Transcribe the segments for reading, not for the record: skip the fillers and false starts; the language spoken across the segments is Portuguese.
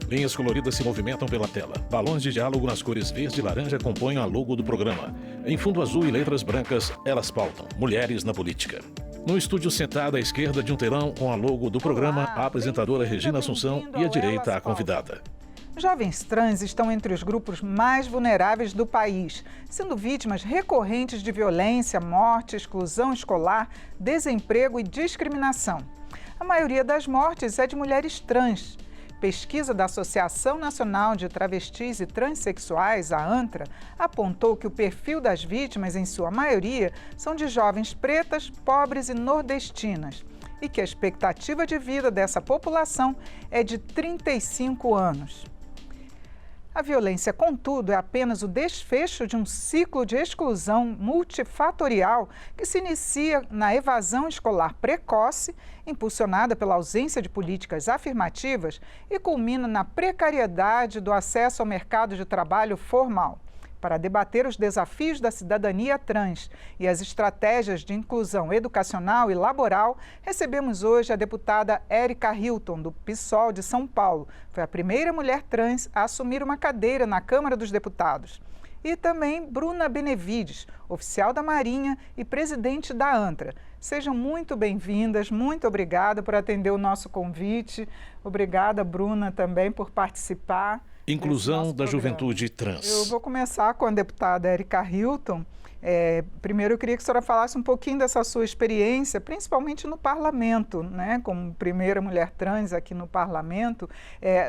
Linhas coloridas se movimentam pela tela. Balões de diálogo nas cores verde e laranja compõem a logo do programa. Em fundo azul e letras brancas, elas pautam: Mulheres na Política. No estúdio, sentada à esquerda de um telão com a logo do programa, a apresentadora Regina Assunção e à direita a convidada. Jovens trans estão entre os grupos mais vulneráveis do país, sendo vítimas recorrentes de violência, morte, exclusão escolar, desemprego e discriminação. A maioria das mortes é de mulheres trans. Pesquisa da Associação Nacional de Travestis e Transsexuais, a ANTRA, apontou que o perfil das vítimas, em sua maioria, são de jovens pretas, pobres e nordestinas, e que a expectativa de vida dessa população é de 35 anos. A violência, contudo, é apenas o desfecho de um ciclo de exclusão multifatorial que se inicia na evasão escolar precoce, impulsionada pela ausência de políticas afirmativas, e culmina na precariedade do acesso ao mercado de trabalho formal. Para debater os desafios da cidadania trans e as estratégias de inclusão educacional e laboral, recebemos hoje a deputada Érica Hilton, do PSOL de São Paulo. Foi a primeira mulher trans a assumir uma cadeira na Câmara dos Deputados. E também Bruna Benevides, oficial da Marinha e presidente da ANTRA. Sejam muito bem-vindas, muito obrigada por atender o nosso convite. Obrigada, Bruna, também por participar. Inclusão da juventude trans. Eu vou começar com a deputada Érica Hilton. Primeiro, eu queria que a senhora falasse um pouquinho dessa sua experiência, principalmente no parlamento, né? Como primeira mulher trans aqui no parlamento,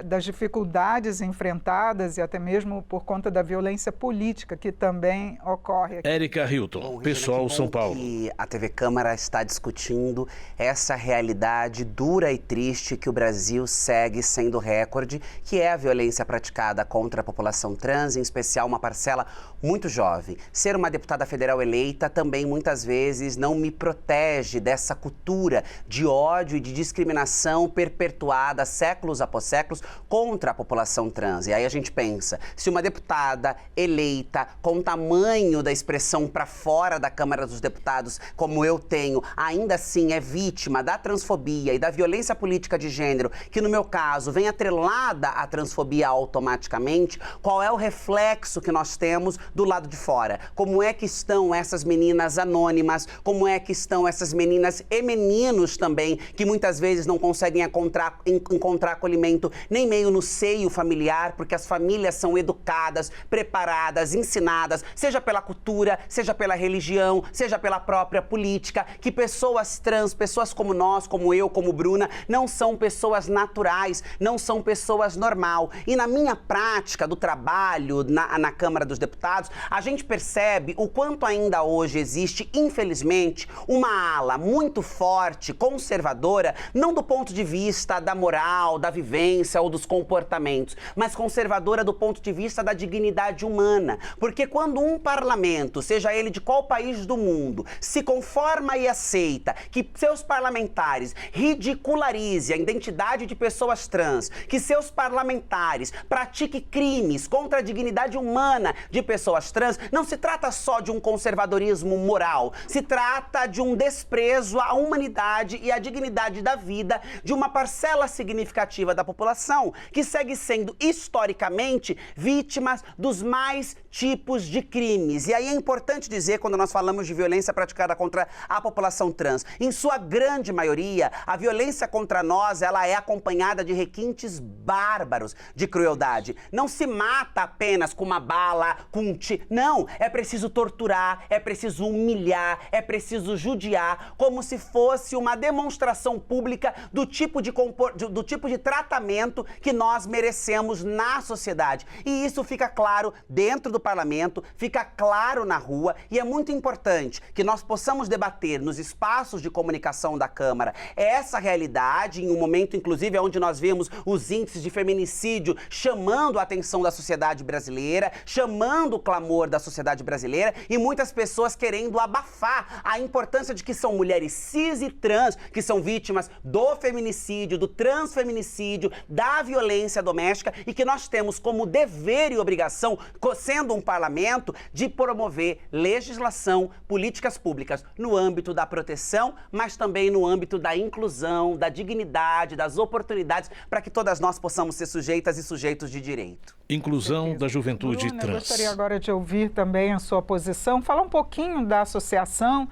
das dificuldades enfrentadas e até mesmo por conta da violência política que também ocorre aqui. Érica Hilton, PSOL São Paulo. Que a TV Câmara está discutindo essa realidade dura e triste que o Brasil segue sendo recorde, que é a violência praticada contra a população trans, em especial uma parcela muito jovem. Ser uma deputada federal eleita também muitas vezes não me protege dessa cultura de ódio e de discriminação perpetuada séculos após séculos contra a população trans. E aí a gente pensa, se uma deputada eleita com tamanho da expressão para fora da Câmara dos Deputados, como eu tenho, ainda assim é vítima da transfobia e da violência política de gênero, que no meu caso vem atrelada à transfobia automaticamente, qual é o reflexo que nós temos do lado de fora? Como é que estão essas meninas anônimas, como é que estão essas meninas e meninos também, que muitas vezes não conseguem encontrar acolhimento nem meio no seio familiar, porque as famílias são educadas, preparadas, ensinadas, seja pela cultura, seja pela religião, seja pela própria política, que pessoas trans, pessoas como nós, como eu, como Bruna, não são pessoas naturais, não são pessoas normal. E na minha prática do trabalho na Câmara dos Deputados, a gente percebe o quanto ainda hoje existe, infelizmente, uma ala muito forte, conservadora, não do ponto de vista da moral, da vivência ou dos comportamentos, mas conservadora do ponto de vista da dignidade humana. Porque quando um parlamento, seja ele de qual país do mundo, se conforma e aceita que seus parlamentares ridicularizem a identidade de pessoas trans, que seus parlamentares pratiquem crimes contra a dignidade humana de pessoas trans, não se trata só de um conservadorismo moral, se trata de um desprezo à humanidade e à dignidade da vida de uma parcela significativa da população que segue sendo historicamente vítimas dos mais tipos de crimes. E aí é importante dizer, quando nós falamos de violência praticada contra a população trans, em sua grande maioria, a violência contra nós, ela é acompanhada de requintes bárbaros de crueldade. Não se mata apenas com uma bala, com um tiro. Não, é preciso torturar, é preciso humilhar, é preciso judiar, como se fosse uma demonstração pública do tipo de tratamento que nós merecemos na sociedade. E isso fica claro dentro do parlamento, fica claro na rua, e é muito importante que nós possamos debater nos espaços de comunicação da Câmara essa realidade, em um momento, inclusive, onde nós vemos os índices de feminicídio chamando a atenção da sociedade brasileira, chamando o clamor da sociedade brasileira, e muitas pessoas querendo abafar a importância de que são mulheres cis e trans que são vítimas do feminicídio, do transfeminicídio, da violência doméstica e que nós temos como dever e obrigação, sendo um parlamento, de promover legislação, políticas públicas no âmbito da proteção, mas também no âmbito da inclusão, da dignidade, das oportunidades, para que todas nós possamos ser sujeitas e sujeitos de direito. Inclusão da juventude Bruna, trans. Eu gostaria agora de ouvir também a sua posição, falar um pouquinho da associação,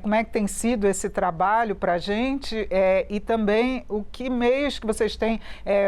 como é que tem sido esse trabalho para a gente e também o que meios que vocês têm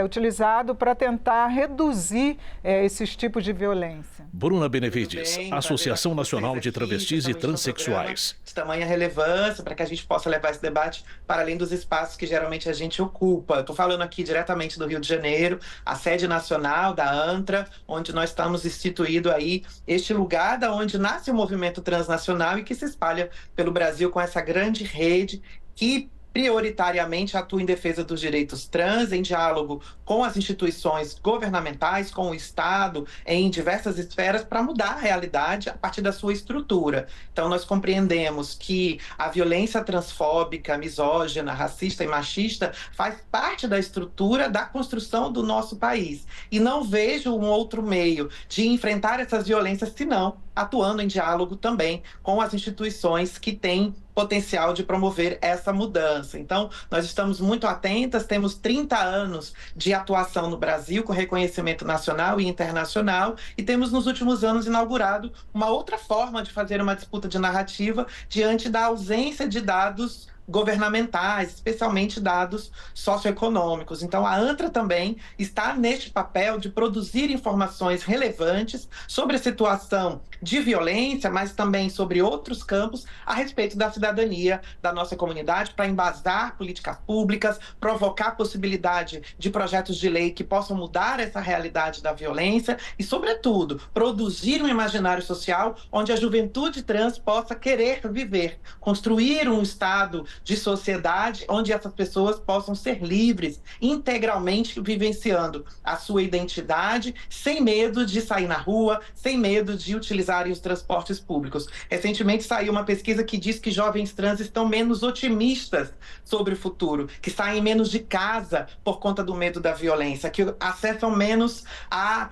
utilizado para tentar reduzir esses tipos de violência. Bruna Benevides, Associação Nacional de Travestis e Transsexuais. De tamanha relevância para que a gente possa levar esse debate para além dos espaços que geralmente a gente ocupa. Estou falando aqui diretamente do Rio de Janeiro, a sede nacional da ANTRA, onde nós estamos instituído aí este lugar da onde nasce o movimento transnacional e que se espalha pelo Brasil com essa grande rede que prioritariamente atua em defesa dos direitos trans, em diálogo com as instituições governamentais, com o Estado, em diversas esferas, para mudar a realidade a partir da sua estrutura. Então, nós compreendemos que a violência transfóbica, misógina, racista e machista faz parte da estrutura da construção do nosso país. E não vejo um outro meio de enfrentar essas violências, senão atuando em diálogo também com as instituições que têm potencial de promover essa mudança. Então, nós estamos muito atentas, temos 30 anos de atuação no Brasil, com reconhecimento nacional e internacional, e temos nos últimos anos inaugurado uma outra forma de fazer uma disputa de narrativa diante da ausência de dados governamentais, especialmente dados socioeconômicos. Então, a ANTRA também está neste papel de produzir informações relevantes sobre a situação de violência, mas também sobre outros campos a respeito da cidadania da nossa comunidade, para embasar políticas públicas, provocar a possibilidade de projetos de lei que possam mudar essa realidade da violência e, sobretudo, produzir um imaginário social onde a juventude trans possa querer viver, construir um estado de sociedade onde essas pessoas possam ser livres, integralmente vivenciando a sua identidade, sem medo de sair na rua, sem medo de utilizarem os transportes públicos. Recentemente saiu uma pesquisa que diz que jovens trans estão menos otimistas sobre o futuro, que saem menos de casa por conta do medo da violência, que acessam menos a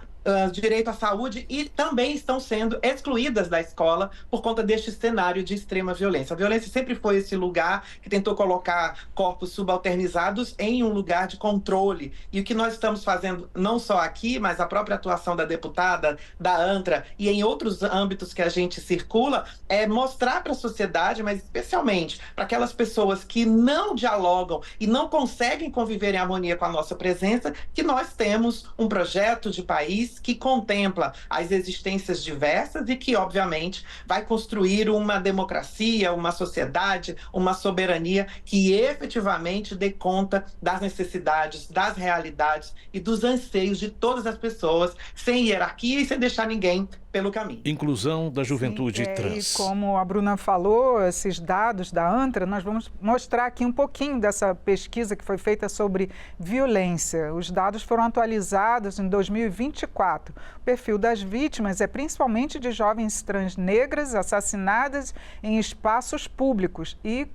direito à saúde e também estão sendo excluídas da escola por conta deste cenário de extrema violência. A violência sempre foi esse lugar que tentou colocar corpos subalternizados em um lugar de controle. E o que nós estamos fazendo, não só aqui, mas a própria atuação da deputada, da ANTRA e em outros âmbitos que a gente circula, é mostrar para a sociedade, mas especialmente para aquelas pessoas que não dialogam e não conseguem conviver em harmonia com a nossa presença, que nós temos um projeto de país que contempla as existências diversas e que, obviamente, vai construir uma democracia, uma sociedade, uma soberania que efetivamente dê conta das necessidades, das realidades e dos anseios de todas as pessoas, sem hierarquia e sem deixar ninguém pelo caminho. Inclusão da juventude trans. E como a Bruna falou, esses dados da ANTRA, nós vamos mostrar aqui um pouquinho dessa pesquisa que foi feita sobre violência. Os dados foram atualizados em 2024. O perfil das vítimas é principalmente de jovens trans negras assassinadas em espaços públicos e,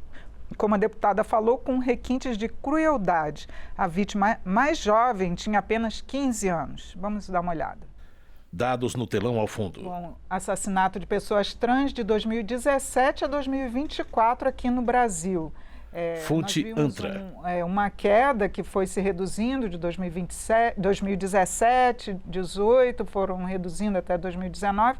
como a deputada falou, com requintes de crueldade. A vítima mais jovem tinha apenas 15 anos. Vamos dar uma olhada. Dados no telão ao fundo. Bom, assassinato de pessoas trans de 2017 a 2024 aqui no Brasil. Fonte ANTRA. Uma queda que foi se reduzindo de 2017, 2018, foram reduzindo até 2019,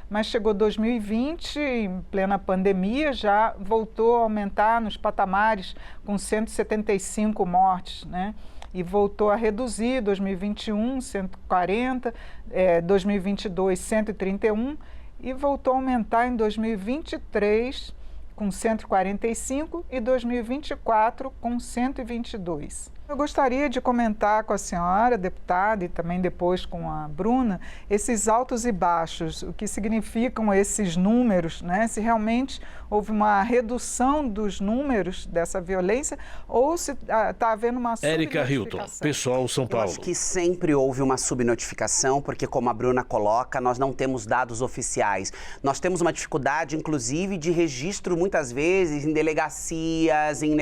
mas chegou 2020, em plena pandemia, já voltou a aumentar nos patamares com 175 mortes, né? E voltou a reduzir, 2021, 140, 2022, 131, e voltou a aumentar em 2023, com 145, e 2024, com 122. Eu gostaria de comentar com a senhora, deputada, e também depois com a Bruna, esses altos e baixos, o que significam esses números, né? Se realmente houve uma redução dos números dessa violência ou se está havendo uma Érica subnotificação. Hilton, Pessoal, São Paulo. Eu acho que sempre houve uma subnotificação, porque como a Bruna coloca, nós não temos dados oficiais. Nós temos uma dificuldade, inclusive, de registro, muitas vezes, em delegacias, em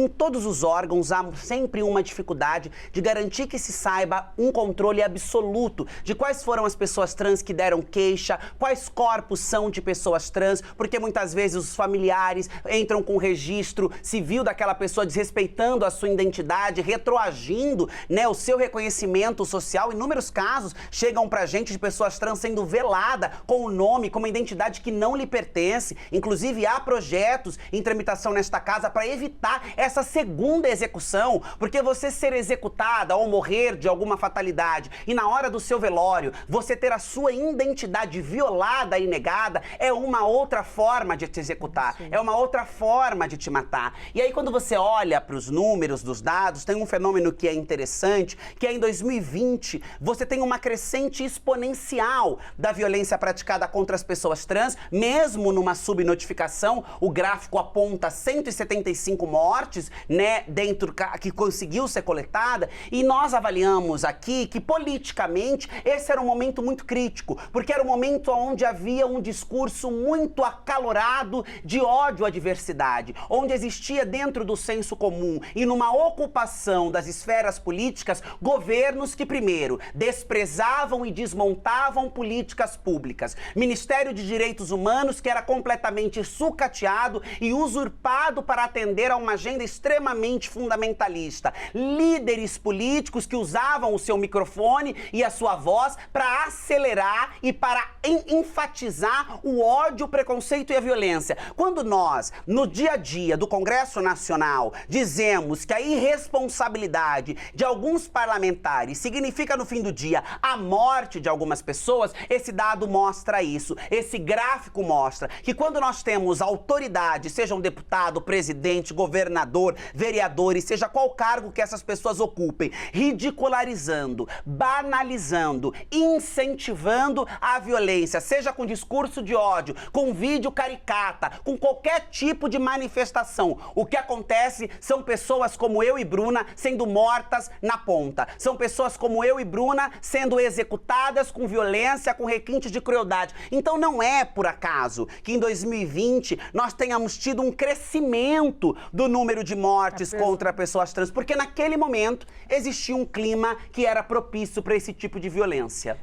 todos os órgãos, há sempre uma dificuldade de garantir que se saiba um controle absoluto de quais foram as pessoas trans que deram queixa, quais corpos são de pessoas trans, porque muitas vezes os familiares entram com o registro civil daquela pessoa desrespeitando a sua identidade, retroagindo, né, o seu reconhecimento social. Inúmeros casos chegam pra gente de pessoas trans sendo velada com o nome, com uma identidade que não lhe pertence. Inclusive, há projetos em tramitação nesta casa para evitar essa segunda execução, porque você ser executada ou morrer de alguma fatalidade e na hora do seu velório você ter a sua identidade violada e negada é uma outra forma de te executar, é uma outra forma de te matar. E aí quando você olha para os números dos dados, tem um fenômeno que é interessante, que é em 2020 você tem uma crescente exponencial da violência praticada contra as pessoas trans, mesmo numa subnotificação. O gráfico aponta 175 mortes, né, dentro que conseguiu ser coletada, e nós avaliamos aqui que politicamente esse era um momento muito crítico, porque era um momento onde havia um discurso muito acalorado de ódio à diversidade, onde existia dentro do senso comum e numa ocupação das esferas políticas, governos que primeiro desprezavam e desmontavam políticas públicas, Ministério de Direitos Humanos que era completamente sucateado e usurpado para atender a uma agenda extremamente fundamentalista, líderes políticos que usavam o seu microfone e a sua voz para acelerar e para enfatizar o ódio, o preconceito e a violência. Quando nós, no dia a dia do Congresso Nacional, dizemos que a irresponsabilidade de alguns parlamentares significa, no fim do dia, a morte de algumas pessoas, esse dado mostra isso. Esse gráfico mostra que quando nós temos autoridade, seja um deputado, presidente, governador, vereadores, seja qual cargo que essas pessoas ocupem, ridicularizando, banalizando, incentivando a violência, seja com discurso de ódio, com vídeo caricata, com qualquer tipo de manifestação, o que acontece são pessoas como eu e Bruna sendo mortas na ponta. São pessoas como eu e Bruna sendo executadas com violência, com requintes de crueldade. Então não é por acaso que em 2020 nós tenhamos tido um crescimento do número de mortes contra pessoas trans, porque naquele momento existia um clima que era propício para esse tipo de violência.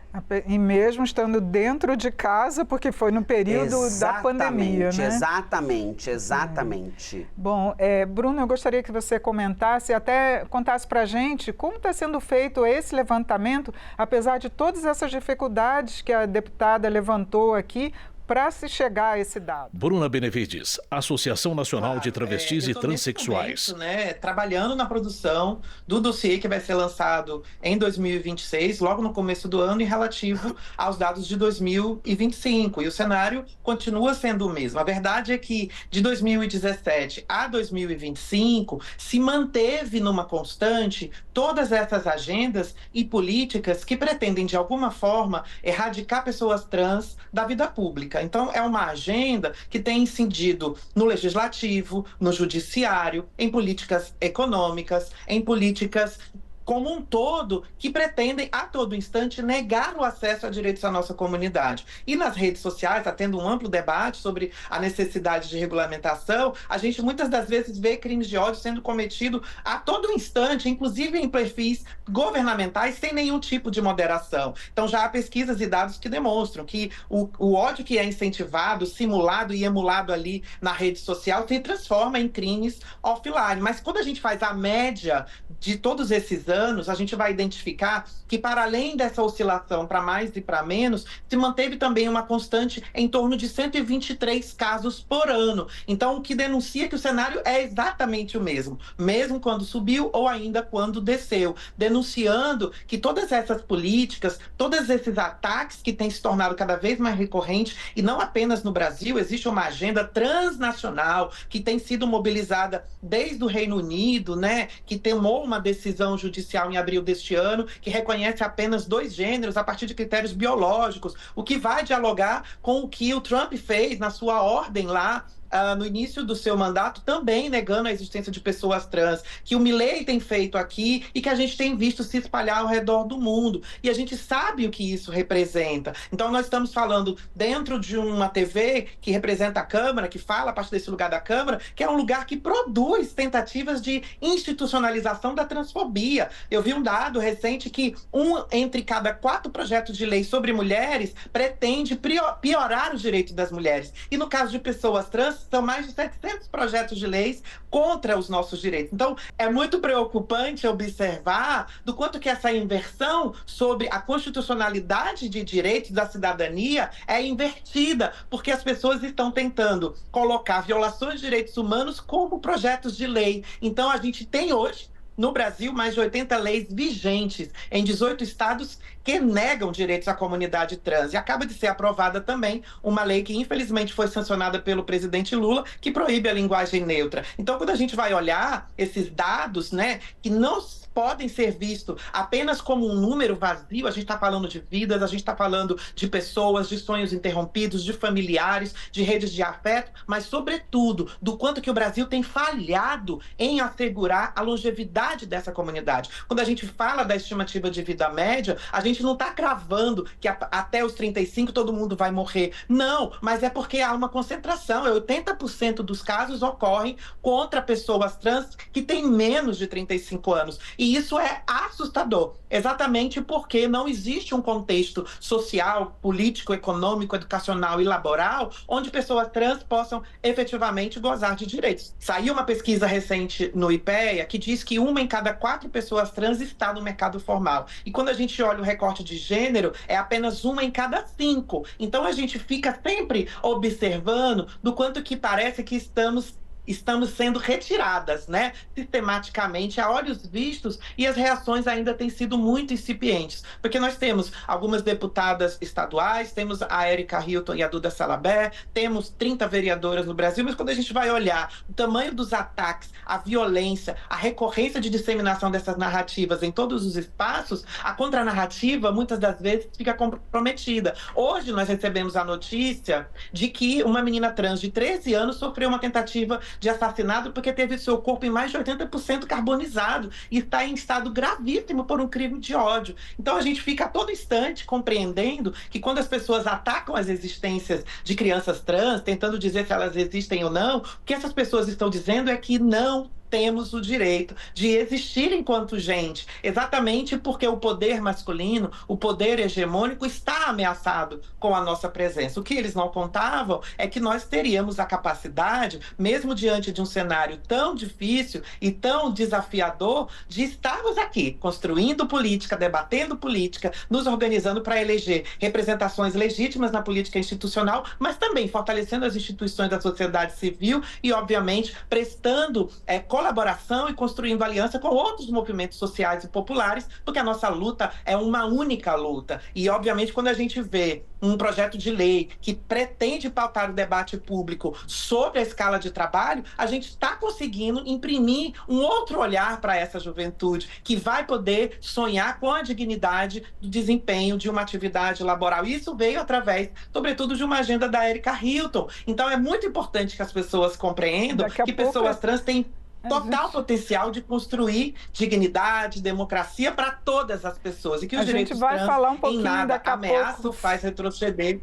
E mesmo estando dentro de casa, porque foi no período da pandemia, né? Exatamente. Bom, Bruno, eu gostaria que você comentasse, até contasse para a gente como está sendo feito esse levantamento, apesar de todas essas dificuldades que a deputada levantou aqui, para se chegar a esse dado. Bruna Benevides, Associação Nacional de Travestis e Transsexuais. Momento, né, trabalhando na produção do dossiê que vai ser lançado em 2026, logo no começo do ano, e relativo aos dados de 2025. E o cenário continua sendo o mesmo. A verdade é que de 2017 a 2025 se manteve numa constante todas essas agendas e políticas que pretendem, de alguma forma, erradicar pessoas trans da vida pública. Então, é uma agenda que tem incidido no legislativo, no judiciário, em políticas econômicas, em políticas como um todo, que pretendem a todo instante negar o acesso a direitos à nossa comunidade. E nas redes sociais, está tendo um amplo debate sobre a necessidade de regulamentação. A gente muitas das vezes vê crimes de ódio sendo cometidos a todo instante, inclusive em perfis governamentais, sem nenhum tipo de moderação. Então já há pesquisas e dados que demonstram que o ódio que é incentivado, simulado e emulado ali na rede social se transforma em crimes offline. Mas quando a gente faz a média de todos esses anos, a gente vai identificar que, para além dessa oscilação para mais e para menos, se manteve também uma constante em torno de 123 casos por ano. Então, o que denuncia que o cenário é exatamente o mesmo quando subiu ou ainda quando desceu, denunciando que todas essas políticas, todos esses ataques que têm se tornado cada vez mais recorrentes, e não apenas no Brasil, existe uma agenda transnacional que tem sido mobilizada desde o Reino Unido, né, que tomou uma decisão judicial em abril deste ano, que reconhece apenas 2 gêneros a partir de critérios biológicos, o que vai dialogar com o que o Trump fez na sua ordem lá, no início do seu mandato, também negando a existência de pessoas trans, que o Milei tem feito aqui e que a gente tem visto se espalhar ao redor do mundo. E a gente sabe o que isso representa. Então, nós estamos falando dentro de uma TV que representa a Câmara, que fala a partir desse lugar da Câmara, que é um lugar que produz tentativas de institucionalização da transfobia. Eu vi um dado recente que 1 entre cada 4 projetos de lei sobre mulheres pretende piorar os direitos das mulheres. E no caso de pessoas trans, são mais de 700 projetos de leis contra os nossos direitos. Então, é muito preocupante observar do quanto que essa inversão sobre a constitucionalidade de direitos da cidadania é invertida, porque as pessoas estão tentando colocar violações de direitos humanos como projetos de lei. Então, a gente tem hoje, no Brasil, mais de 80 leis vigentes em 18 estados que negam direitos à comunidade trans. E acaba de ser aprovada também uma lei que, infelizmente, foi sancionada pelo presidente Lula, que proíbe a linguagem neutra. Então, quando a gente vai olhar esses dados, né, que não podem ser vistos apenas como um número vazio, a gente está falando de vidas, a gente está falando de pessoas, de sonhos interrompidos, de familiares, de redes de afeto, mas, sobretudo, do quanto que o Brasil tem falhado em assegurar a longevidade dessa comunidade. Quando a gente fala da estimativa de vida média, a gente não está cravando que até os 35 todo mundo vai morrer. Não, mas é porque há uma concentração. 80% dos casos ocorrem contra pessoas trans que têm menos de 35 anos. E isso é assustador, exatamente porque não existe um contexto social, político, econômico, educacional e laboral onde pessoas trans possam efetivamente gozar de direitos. Saiu uma pesquisa recente no IPEA que diz que 1 em cada 4 pessoas trans está no mercado formal. E quando a gente olha o recorte de gênero, é apenas 1 em cada 5. Então a gente fica sempre observando do quanto que parece que estamos sendo retiradas, né, sistematicamente, a olhos vistos, e as reações ainda têm sido muito incipientes, porque nós temos algumas deputadas estaduais, temos a Érica Hilton e a Duda Salabert, temos 30 vereadoras no Brasil, mas quando a gente vai olhar o tamanho dos ataques, a violência, a recorrência de disseminação dessas narrativas em todos os espaços, a contranarrativa, muitas das vezes, fica comprometida. Hoje nós recebemos a notícia de que uma menina trans de 13 anos sofreu uma tentativa de assassinato porque teve seu corpo em mais de 80% carbonizado e está em estado gravíssimo por um crime de ódio. Então a gente fica a todo instante compreendendo que quando as pessoas atacam as existências de crianças trans, tentando dizer se elas existem ou não, o que essas pessoas estão dizendo é que não temos o direito de existir enquanto gente, exatamente porque o poder masculino, o poder hegemônico está ameaçado com a nossa presença. O que eles não contavam é que nós teríamos a capacidade, mesmo diante de um cenário tão difícil e tão desafiador, de estarmos aqui, construindo política, debatendo política, nos organizando para eleger representações legítimas na política institucional, mas também fortalecendo as instituições da sociedade civil e, obviamente, prestando colaboração e construindo aliança com outros movimentos sociais e populares, porque a nossa luta é uma única luta. E, obviamente, quando a gente vê um projeto de lei que pretende pautar o debate público sobre a escala de trabalho, a gente está conseguindo imprimir um outro olhar para essa juventude, que vai poder sonhar com a dignidade do desempenho de uma atividade laboral. E isso veio através, sobretudo, de uma agenda da Érica Hilton. Então, é muito importante que as pessoas compreendam que pessoas trans têm total potencial de construir dignidade, democracia para todas as pessoas. E que os direitos trans em nada ameaçam, faz retroceder.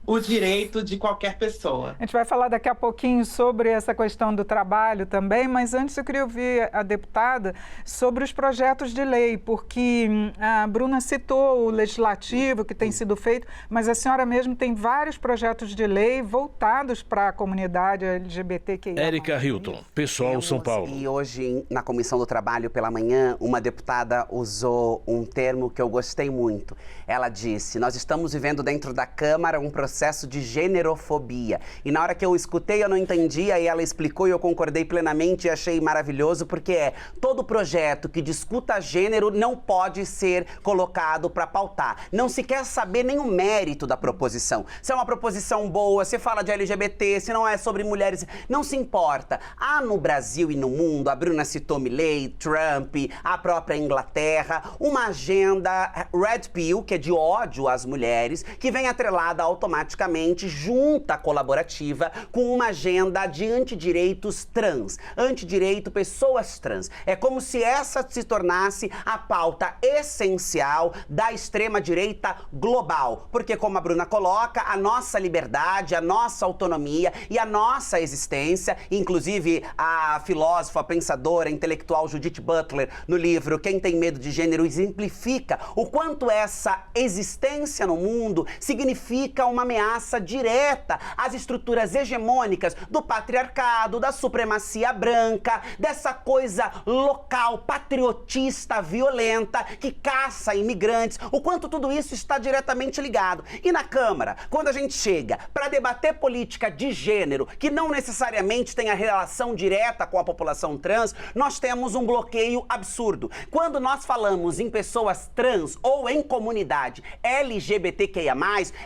o direito de qualquer pessoa. A gente vai falar daqui a pouquinho sobre essa questão do trabalho também, mas antes eu queria ouvir a deputada sobre os projetos de lei, porque a Bruna citou o legislativo que tem sido feito, mas a senhora mesmo tem vários projetos de lei voltados para a comunidade LGBTQIA+. Érica Hilton, PSOL São Paulo. E hoje, na Comissão do Trabalho pela manhã, uma deputada usou um termo que eu gostei muito. Ela disse: nós estamos vivendo dentro da Câmara um processo de generofobia. E na hora que eu escutei, eu não entendia, e ela explicou e eu concordei plenamente e achei maravilhoso, porque todo projeto que discuta gênero não pode ser colocado para pautar. Não se quer saber nem o mérito da proposição. Se é uma proposição boa, se fala de LGBT, se não é sobre mulheres, não se importa. Há no Brasil e no mundo, a Bruna citou Milley, Trump, a própria Inglaterra, uma agenda Red Pill, que é de ódio às mulheres, que vem atrelada automaticamente, junta colaborativa, com uma agenda de antidireitos trans, antidireito pessoas trans. É como se essa se tornasse a pauta essencial da extrema-direita global, porque, como a Bruna coloca, a nossa liberdade, a nossa autonomia e a nossa existência, inclusive a filósofa, a pensadora, a intelectual Judith Butler, no livro Quem Tem Medo de Gênero, exemplifica o quanto essa existência no mundo significa uma ameaça direta às estruturas hegemônicas do patriarcado, da supremacia branca, dessa coisa local, patriotista, violenta, que caça imigrantes, o quanto tudo isso está diretamente ligado. E na Câmara, quando a gente chega para debater política de gênero, que não necessariamente tem a relação direta com a população trans, nós temos um bloqueio absurdo. Quando nós falamos em pessoas trans ou em comunidade LGBTQIA+,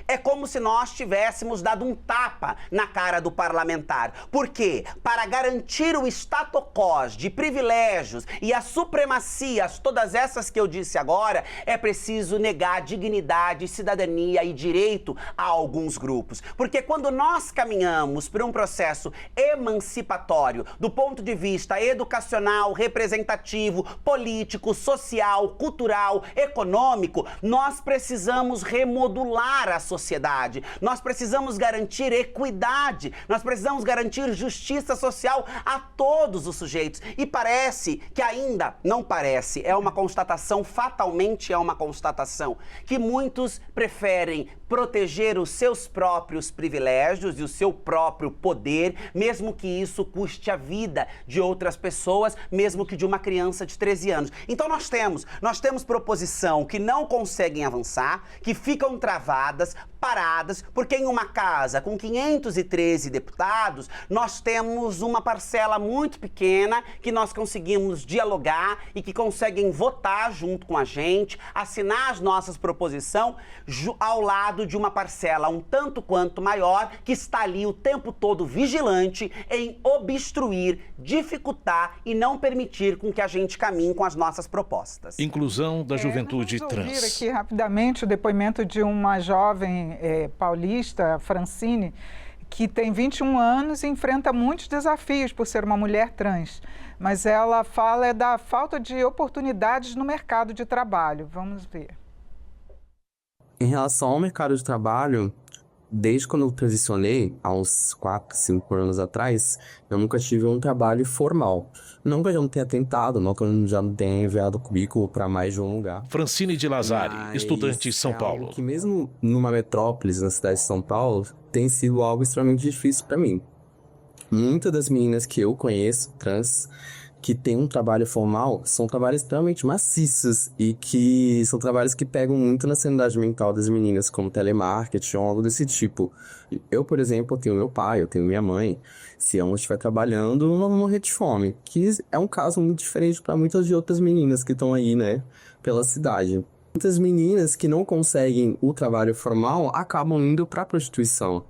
é como se nós tivéssemos dado um tapa na cara do parlamentar. Por quê? Para garantir o status quo de privilégios e as supremacias, todas essas que eu disse agora, é preciso negar dignidade, cidadania e direito a alguns grupos. Porque quando nós caminhamos por um processo emancipatório do ponto de vista educacional, representativo, político, social, cultural, econômico, nós precisamos remodular a sociedade. Nós precisamos garantir equidade. Nós precisamos garantir justiça social a todos os sujeitos. E parece que ainda, não parece, é uma constatação, fatalmente é uma constatação, que muitos preferem proteger os seus próprios privilégios e o seu próprio poder, mesmo que isso custe a vida de outras pessoas, mesmo que de uma criança de 13 anos. Então nós temos proposição que não conseguem avançar, que ficam travadas, paradas, porque em uma casa com 513 deputados, nós temos uma parcela muito pequena que nós conseguimos dialogar e que conseguem votar junto com a gente, assinar as nossas proposições ao lado de uma parcela um tanto quanto maior que está ali o tempo todo vigilante em obstruir, dificultar e não permitir com que a gente caminhe com as nossas propostas. Inclusão da juventude vamos trans. ouvir aqui rapidamente o depoimento de uma jovem paulista, Francine, que tem 21 anos e enfrenta muitos desafios por ser uma mulher trans. Mas ela fala da falta de oportunidades no mercado de trabalho. Vamos ver. Em relação ao mercado de trabalho, desde quando eu transicionei, há uns 4, 5 anos atrás, eu nunca tive um trabalho formal. Não que eu não tenha tentado, não que eu já não tenha enviado currículo para mais de um lugar. Francine de Lazari, estudante São Paulo. Que mesmo numa metrópole, na cidade de São Paulo, tem sido algo extremamente difícil para mim. Muitas das meninas que eu conheço, trans, que tem um trabalho formal, são trabalhos extremamente maciços e que são trabalhos que pegam muito na sanidade mental das meninas, como telemarketing ou algo desse tipo. Eu, por exemplo, tenho meu pai, eu tenho minha mãe. Se eu não estiver trabalhando, eu não vou morrer de fome. Que é um caso muito diferente para muitas de outras meninas que estão aí, né, pela cidade. Muitas meninas que não conseguem o trabalho formal acabam indo para a prostituição.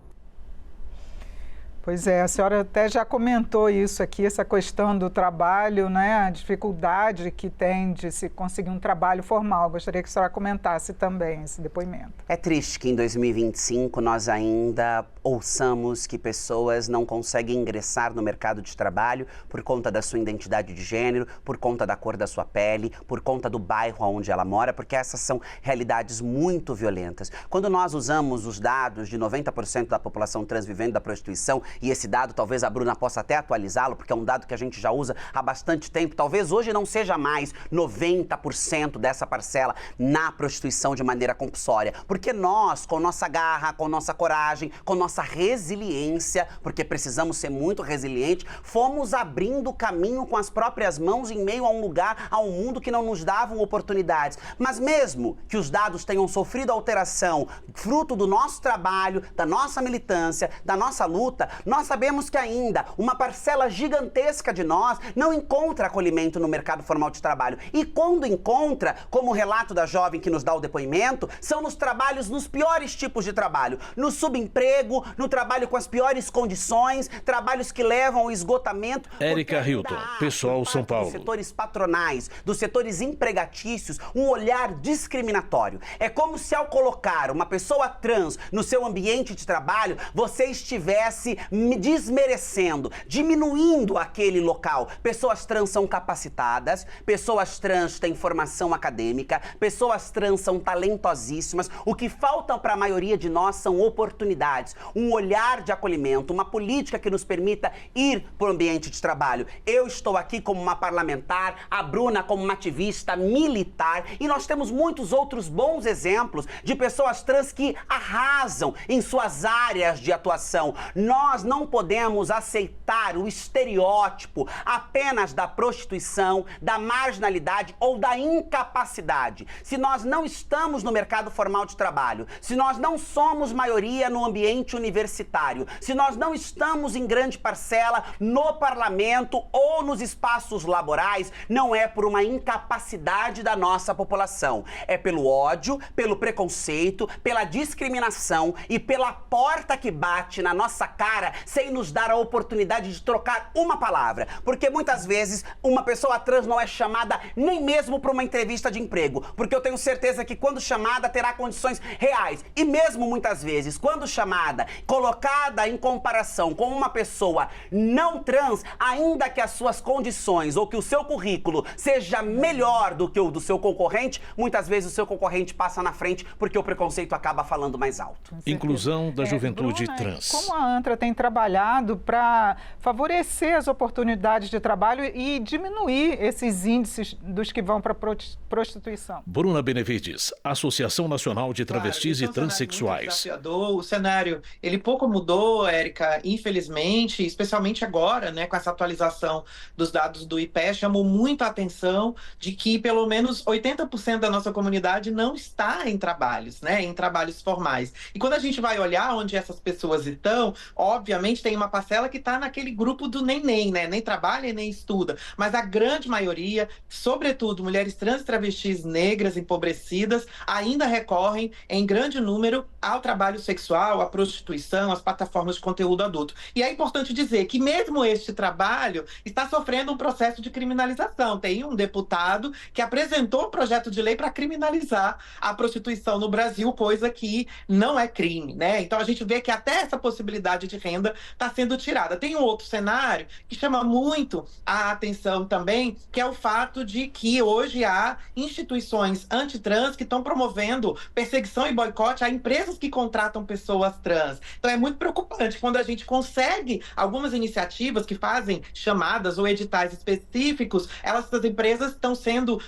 Pois é, a senhora até já comentou isso aqui, essa questão do trabalho, né, a dificuldade que tem de se conseguir um trabalho formal. Gostaria que a senhora comentasse também esse depoimento. É triste que em 2025 nós ainda ouçamos que pessoas não conseguem ingressar no mercado de trabalho por conta da sua identidade de gênero, por conta da cor da sua pele, por conta do bairro onde ela mora, porque essas são realidades muito violentas. Quando nós usamos os dados de 90% da população trans vivendo da prostituição, e esse dado talvez a Bruna possa até atualizá-lo, porque é um dado que a gente já usa há bastante tempo, talvez hoje não seja mais 90% dessa parcela na prostituição de maneira compulsória, porque nós, com nossa garra, com nossa coragem, com nossa resiliência, porque precisamos ser muito resilientes, fomos abrindo caminho com as próprias mãos em meio a um lugar, a um mundo que não nos davam oportunidades. Mas mesmo que os dados tenham sofrido alteração, fruto do nosso trabalho, da nossa militância, da nossa luta, nós sabemos que ainda uma parcela gigantesca de nós não encontra acolhimento no mercado formal de trabalho. E quando encontra, como o relato da jovem que nos dá o depoimento, são nos trabalhos, nos piores tipos de trabalho, no subemprego, no trabalho com as piores condições, trabalhos que levam ao esgotamento. Érica Hilton, Pessoal, São Paulo. Dos setores patronais, dos setores empregatícios, um olhar discriminatório. É como se ao colocar uma pessoa trans no seu ambiente de trabalho, você estivesse desmerecendo, diminuindo aquele local. Pessoas trans são capacitadas, pessoas trans têm formação acadêmica, pessoas trans são talentosíssimas. O que falta para a maioria de nós são oportunidades, um olhar de acolhimento, uma política que nos permita ir para o ambiente de trabalho. Eu estou aqui como uma parlamentar, a Bruna como uma ativista militar, e nós temos muitos outros bons exemplos de pessoas trans que arrasam em suas áreas de atuação. Nós não podemos aceitar o estereótipo apenas da prostituição, da marginalidade ou da incapacidade. Se nós não estamos no mercado formal de trabalho, se nós não somos maioria no ambiente universitário, se nós não estamos em grande parcela no parlamento ou nos espaços laborais, não é por uma incapacidade da nossa população. É pelo ódio, pelo preconceito, pela discriminação e pela porta que bate na nossa cara sem nos dar a oportunidade de trocar uma palavra. Porque muitas vezes uma pessoa trans não é chamada nem mesmo para uma entrevista de emprego, porque eu tenho certeza que quando chamada terá condições reais. E mesmo muitas vezes, quando chamada, colocada em comparação com uma pessoa não trans, ainda que as suas condições ou que o seu currículo seja melhor do que o do seu concorrente, muitas vezes o seu concorrente passa na frente porque o preconceito acaba falando mais alto. Inclusão da juventude Bruna, trans. Como a ANTRA tem trabalhado para favorecer as oportunidades de trabalho e diminuir esses índices dos que vão para a prostituição? Bruna Benevides, Associação Nacional de Travestis e Transsexuais. O cenário, ele pouco mudou, Érica, infelizmente, especialmente agora, né, com essa atualização dos dados do IPE, chamou muito a atenção de que pelo menos 80% da nossa comunidade não está em trabalhos, né, em trabalhos formais. E quando a gente vai olhar onde essas pessoas estão, obviamente tem uma parcela que está naquele grupo do nem, né, nem trabalha e nem estuda, mas a grande maioria, sobretudo mulheres trans, travestis, negras, empobrecidas, ainda recorrem em grande número ao trabalho sexual, à prostituição, às plataformas de conteúdo adulto. E é importante dizer que mesmo este trabalho está sofrendo um processo de criminalização. Tem um deputado que apresentou um projeto de lei para criminalizar a prostituição no Brasil, coisa que não é crime, né? Então a gente vê que até essa possibilidade de renda está sendo tirada. Tem um outro cenário que chama muito a atenção também, que é o fato de que hoje há instituições antitrans que estão promovendo perseguição e boicote a empresas que contratam pessoas trans. Então é muito preocupante quando a gente consegue algumas iniciativas que fazem chamadas ou editais específicos, essas empresas estão sendo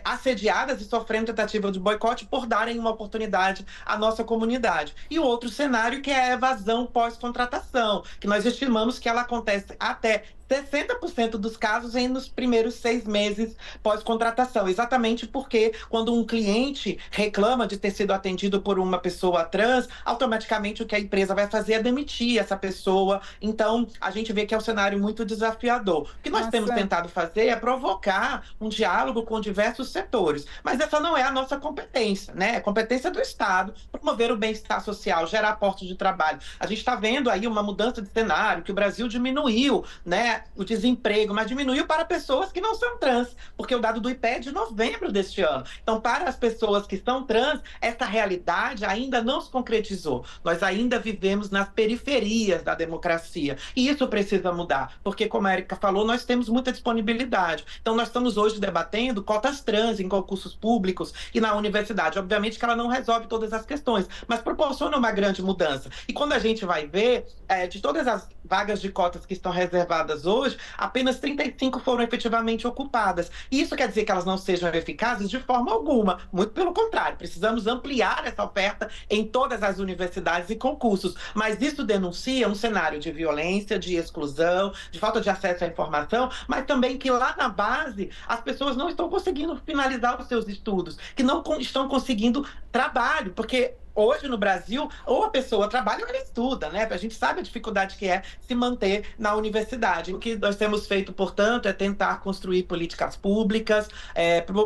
assediadas e sofrendo tentativa de boicote por darem uma oportunidade à nossa comunidade. E o outro cenário que é a evasão pós-contratação, que nós estimamos que ela acontece até 60% dos casos vem nos primeiros 6 meses pós-contratação, exatamente porque quando um cliente reclama de ter sido atendido por uma pessoa trans, automaticamente o que a empresa vai fazer é demitir essa pessoa. Então, a gente vê que é um cenário muito desafiador. O que nós temos tentado fazer é provocar um diálogo com diversos setores, mas essa não é a nossa competência, né? É competência do Estado promover o bem-estar social, gerar postos de trabalho. A gente está vendo aí uma mudança de cenário, que o Brasil diminuiu, né, o desemprego, mas diminuiu para pessoas que não são trans, porque o dado do IPE é de novembro deste ano. Então, para as pessoas que são trans, essa realidade ainda não se concretizou. Nós ainda vivemos nas periferias da democracia. E isso precisa mudar, porque, como a Érica falou, nós temos muita disponibilidade. Então, nós estamos hoje debatendo cotas trans em concursos públicos e na universidade. Obviamente que ela não resolve todas as questões, mas proporciona uma grande mudança. E quando a gente vai ver, de todas as vagas de cotas que estão reservadas hoje, apenas 35 foram efetivamente ocupadas. E isso quer dizer que elas não sejam eficazes de forma alguma. Muito pelo contrário, precisamos ampliar essa oferta em todas as universidades e concursos. Mas isso denuncia um cenário de violência, de exclusão, de falta de acesso à informação, mas também que lá na base as pessoas não estão conseguindo finalizar os seus estudos, que não estão conseguindo trabalho, porque hoje no Brasil, ou a pessoa trabalha ou ela estuda, né? A gente sabe a dificuldade que é se manter na universidade. O que nós temos feito, portanto, é tentar construir políticas públicas,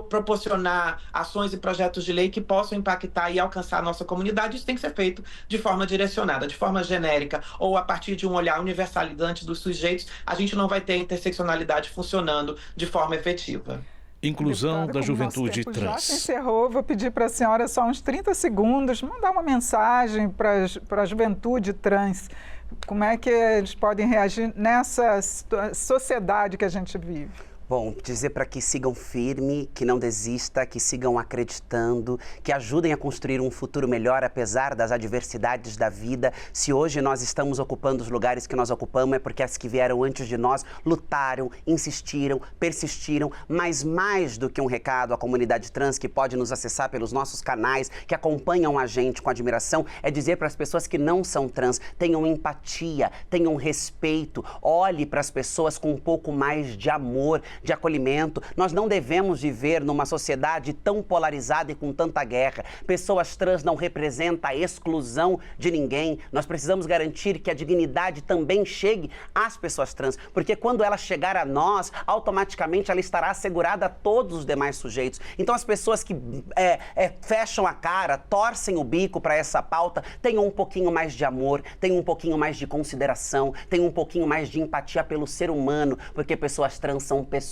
proporcionar ações e projetos de lei que possam impactar e alcançar a nossa comunidade. Isso tem que ser feito de forma direcionada, de forma genérica, ou a partir de um olhar universalizante dos sujeitos. A gente não vai ter a interseccionalidade funcionando de forma efetiva. Inclusão da juventude trans. trans. Já se encerrou, vou pedir para a senhora só uns 30 segundos, mandar uma mensagem para a juventude trans. Como é que eles podem reagir nessa sociedade que a gente vive? Bom, dizer para que sigam firme, que não desista, que sigam acreditando, que ajudem a construir um futuro melhor apesar das adversidades da vida. Se hoje nós estamos ocupando os lugares que nós ocupamos é porque as que vieram antes de nós lutaram, insistiram, persistiram, mas mais do que um recado à comunidade trans que pode nos acessar pelos nossos canais, que acompanham a gente com admiração, é dizer para as pessoas que não são trans, tenham empatia, tenham respeito, olhe para as pessoas com um pouco mais de amor, de acolhimento. Nós não devemos viver numa sociedade tão polarizada e com tanta guerra. Pessoas trans não representam a exclusão de ninguém. Nós precisamos garantir que a dignidade também chegue às pessoas trans, porque quando ela chegar a nós, automaticamente ela estará assegurada a todos os demais sujeitos. Então as pessoas que fecham a cara, torcem o bico para essa pauta, tenham um pouquinho mais de amor, tenham um pouquinho mais de consideração, tenham um pouquinho mais de empatia pelo ser humano, porque pessoas trans são pessoas,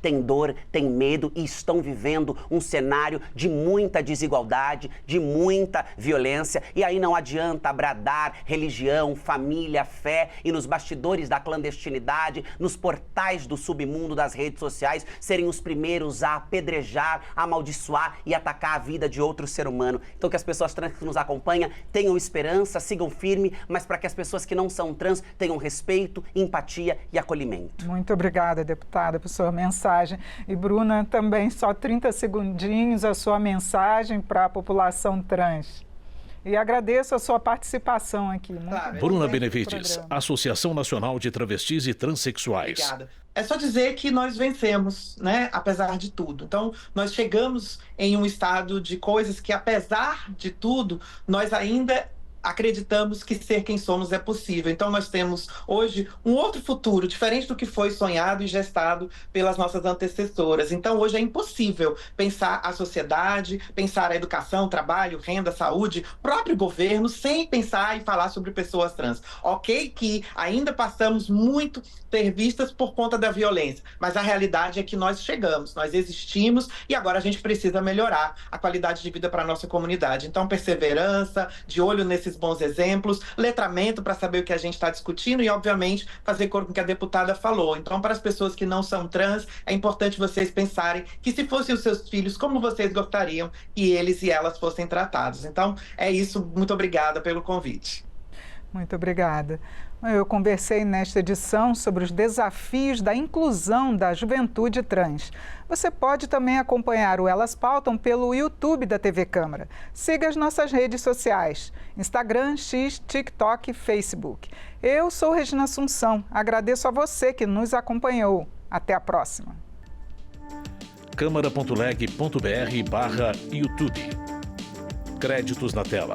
têm dor, têm medo e estão vivendo um cenário de muita desigualdade, de muita violência. E aí não adianta bradar religião, família, fé e nos bastidores da clandestinidade, nos portais do submundo das redes sociais, serem os primeiros a apedrejar, a amaldiçoar e atacar a vida de outro ser humano. Então que as pessoas trans que nos acompanham tenham esperança, sigam firme, mas para que as pessoas que não são trans tenham respeito, empatia e acolhimento. Muito obrigada, deputada, por sua mensagem. E Bruna, também só 30 segundinhos a sua mensagem para a população trans. E agradeço a sua participação aqui. Bruna Benevides, Associação Nacional de Travestis e Transsexuais. Obrigada. É só dizer que nós vencemos, né? Apesar de tudo. Então, nós chegamos em um estado de coisas que, apesar de tudo, nós ainda acreditamos que ser quem somos é possível. Então nós temos hoje um outro futuro, diferente do que foi sonhado e gestado pelas nossas antecessoras. Então hoje é impossível pensar a sociedade, pensar a educação, trabalho, renda, saúde, próprio governo, sem pensar e falar sobre pessoas trans. Ok que ainda passamos muito ser vistas por conta da violência, mas a realidade é que nós chegamos, nós existimos e agora a gente precisa melhorar a qualidade de vida para a nossa comunidade. Então perseverança, de olho nesses bons exemplos, letramento para saber o que a gente está discutindo e, obviamente, fazer com que a deputada falou. Então, para as pessoas que não são trans, é importante vocês pensarem que se fossem os seus filhos, como vocês gostariam que eles e elas fossem tratados. Então, é isso. Muito obrigada pelo convite. Muito obrigada. Eu conversei nesta edição sobre os desafios da inclusão da juventude trans. Você pode também acompanhar o Elas Pautam pelo YouTube da TV Câmara. Siga as nossas redes sociais, Instagram, X, TikTok e Facebook. Eu sou Regina Assunção. Agradeço a você que nos acompanhou. Até a próxima. câmara.leg.br/YouTube. Créditos na tela.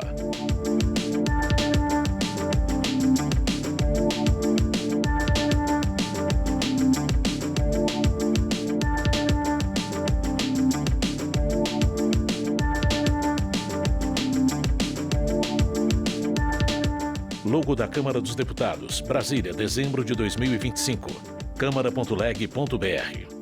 Logo da Câmara dos Deputados, Brasília, dezembro de 2025. câmara.leg.br